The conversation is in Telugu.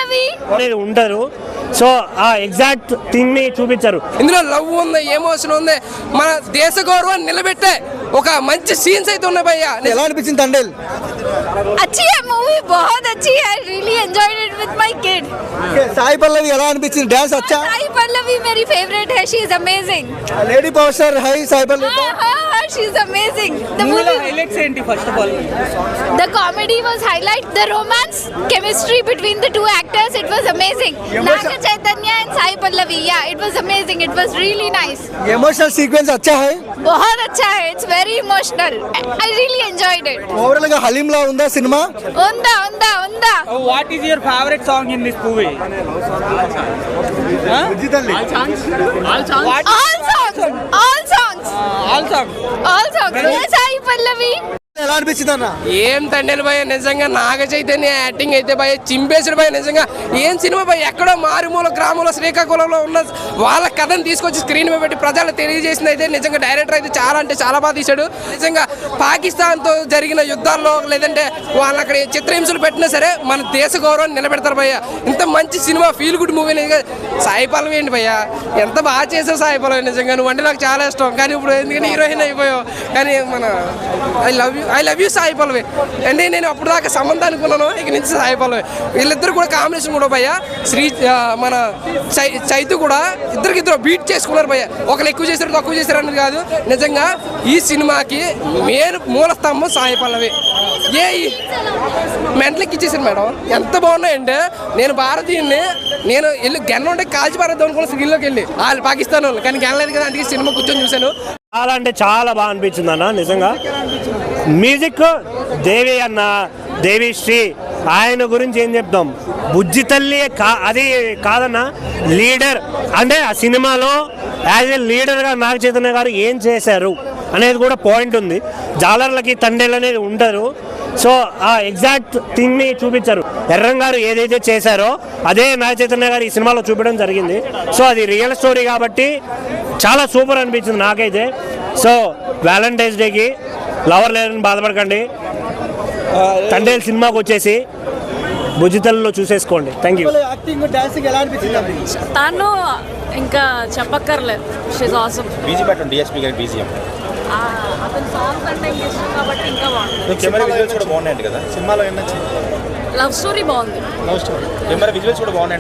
పల్లవి అనేది ఉంటారు. సో ఆ ఎగ్జాక్ట్ థింగ్ ని చూపించారు. ఇందులో లవ్ ఉంది, ఎమోషన్ ఉంది, మన దేశ గౌరవాన్ని నిలబెట్టే ఒక మంచి సీన్స్ అయితే ఉన్నాయి భయ్యా. ఎలా అనిపించింది తండేల్? अच्छी है मूवी, बहुत अच्छी है. I really enjoyed it with my kid. Sai Pallavi ఎలా అనిపించింది? డాన్స్ అచ్చా? साई पल्लवी मेरी फेवरेट है. She is amazing. Lady power star హై సాయి పల్లవి. हाँ, she is amazing. The movie highlights ఏంటి first of all? The comedy was highlight, the romance, chemistry between the two actors. It was amazing. Naga Chaitanya and Sai Pallavi. Yeah, it was amazing. It was really nice. Emotional sequence అచ్చా హై? बहुत अच्छा है. It's very emotional. I really enjoyed it. Overall గా హలీం లా ఉందా cinema? Unda. What is your favorite song in this movie? All songs. Yes, Sai Pallavi. ఎలా అనిపించింది అన్న? ఏం తండ్రి భయ, నిజంగా నాగ చైతన్య యాక్టింగ్ అయితే భయ చింపేశాడు భయ. నిజంగా ఏం సినిమా భయ, ఎక్కడో మారుమూల గ్రామంలో శ్రీకాకుళంలో ఉన్న వాళ్ళ కథను తీసుకొచ్చి స్క్రీన్ మీద పెట్టి ప్రజలు తెలియజేసింది అయితే నిజంగా డైరెక్టర్ అయితే చాలా అంటే చాలా బాగా తీశాడు. నిజంగా పాకిస్తాన్తో జరిగిన యుద్ధాల్లో లేదంటే వాళ్ళు అక్కడ చిత్రహింసలు పెట్టినా సరే మన దేశ గౌరవాన్ని నిలబెడతారు భయ్య. ఇంత మంచి సినిమా, feel good movie. Sai Pallavi ఏంటి భయ్య, ఎంత బాగా చేసావు సాయి పల్లవి. నిజంగా నువ్వు అంటే నాకు చాలా ఇష్టం, కానీ ఇప్పుడు ఎందుకంటే హీరోయిన్ అయిపోయావు. కానీ మన I love you Sai Pallavi అంటే నేను అప్పుడు దాకా సంబంధం అనుకున్నాను, ఇక నుంచి సాయి పల్లవి. వీళ్ళిద్దరు కూడా కాంబినేషన్ కూడా భయ్య. మన చైతు కూడా ఇద్దరు బీట్ చేసుకున్నారు భయ్య. ఒకరు ఎక్కువ చేశారు తక్కువ చేశారు అనేది కాదు. నిజంగా ఈ సినిమాకి మెయిన్ మూల స్తంభం సాయి పల్లవి. మెంటలకి ఇచ్చేసారు మేడం. ఎంత బాగున్నాయంటే నేను భారతీయుని, నేను వెళ్ళి గెన్న ఉంటే కాల్చి పారేద్దాం అనుకున్న స్క్రీన్లోకి వెళ్ళి వాళ్ళు పాకిస్తాన్ వాళ్ళు, కానీ గెనలేదు కదా, అందుకే సినిమా కూర్చొని చూశాను. చాలా అంటే చాలా బాగా అనిపించింది అన్న. నిజంగా మ్యూజిక్ దేవి అన్న, దేవిశ్రీ, ఆయన గురించి ఏం చెప్తాం. బుజ్జి తల్లి అది కాదన్న, లీడర్ అంటే ఆ సినిమాలో యాజ్ ఏ లీడర్గా నాగ చైతన్య గారు ఏం చేశారు అనేది కూడా పాయింట్ ఉంది. జాలర్లకి తండేళ్ళు అనేది ఉంటారు. సో ఆ ఎగ్జాక్ట్ థింగ్ ని చూపించారు. ఎర్రం గారు ఏదైతే చేశారో అదే నాగ చైతన్య గారు ఈ సినిమాలో చూపించడం జరిగింది. సో అది రియల్ స్టోరీ కాబట్టి చాలా సూపర్ అనిపించింది నాకైతే. సో వ్యాలంటైన్స్ డేకి లవర్ లేదని బాధపడకండి, తండేల్ సినిమాకి వచ్చేసి భుజితల్లో చూసేసుకోండి. Thank you. యాక్టింగ్ డాన్సింగ్ ఎలా అనిపించింది? తను ఇంకా చెప్పక్కర్లేదు. She's awesome. బీజీ పెట్టండి, డిఎస్పీ గారి బీజీఎం. అతని సాంగ్స్ అంటే ఇంకా ఇష్టం కాబట్టి ఇంకా బాగుంది. కెమెరా విజువల్స్ కూడా బాగున్నాయండి కదా సినిమాలో. లవ్ స్టోరీ బాగుంది. కెమెరా విజువల్స్ కూడా బాగున్నాయి.